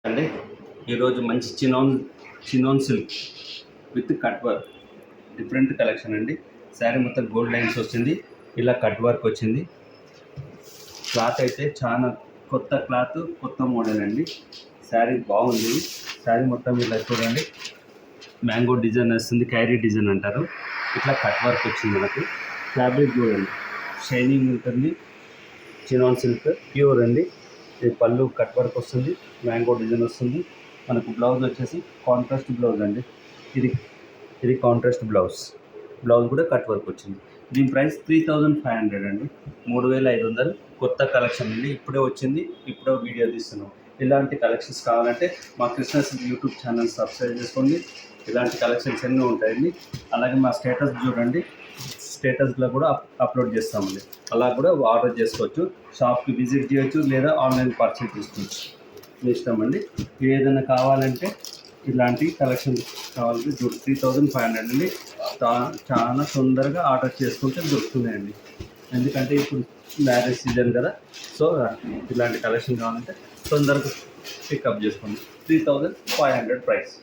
అండి ఈరోజు మంచి chinon silk with cut work different collection అండి. శారీ మొత్తం గోల్డ్ లైన్స్ వచ్చింది, ఇలా కట్ వర్క్ వచ్చింది. క్లాత్ అయితే చాలా కొత్త క్లాత్, కొత్త మోడల్ అండి. శారీ బాగుంది. శారీ మొత్తం ఇలా చూడండి, మ్యాంగో డిజైన్ వస్తుంది, క్యారీ డిజైన్ అంటారు. ఇట్లా కట్ వర్క్ వచ్చింది. మనకు ఫ్యాబ్రిక్ చూడండి, షైనింగ్ ఉంటుంది. చినాన్ సిల్క్ ప్యూర్ అండి. ఇది పళ్ళు కట్ వర్క్ వస్తుంది, మ్యాంగో డిజైన్ వస్తుంది. మనకు బ్లౌజ్ వచ్చేసి కాంట్రాస్ట్ బ్లౌజ్ అండి. ఇది ఇది కాంట్రాస్ట్ బ్లౌజ్ కూడా కట్ వర్క్ వచ్చింది. దీని ప్రైస్ 3500 అండి, 3500. కొత్త కలెక్షన్ అండి, ఇప్పుడే వచ్చింది, ఇప్పుడే వీడియో తీస్తున్నాం. ఇలాంటి కలెక్షన్స్ కావాలంటే మా Krishna silk YouTube channel subscribe చేసుకోండి. ఇలాంటి కలెక్షన్స్ ఎన్నో ఉంటాయండి. అలాగే మా స్టేటస్ చూడండి, స్టేటస్లో కూడా అప్లోడ్ చేస్తామండి. అలా కూడా ఆర్డర్ చేసుకోవచ్చు, షాప్కి విజిట్ చేయొచ్చు, లేదా ఆన్లైన్ పర్చేజ్ చేసుకోవచ్చు. మీ ఇష్టం అండి. ఏదైనా కావాలంటే ఇలాంటి కలెక్షన్ కావాలంటే 3500 అండి. చాలా తొందరగా ఆర్డర్ చేసుకుంటే దొరుకుతున్నాయండి. ఎందుకంటే ఇప్పుడు మ్యారేజ్ సీజన్ కదా, సో ఇలాంటి కలెక్షన్ కావాలంటే తొందరగా పికప్ చేసుకోండి. 3500 ప్రైస్.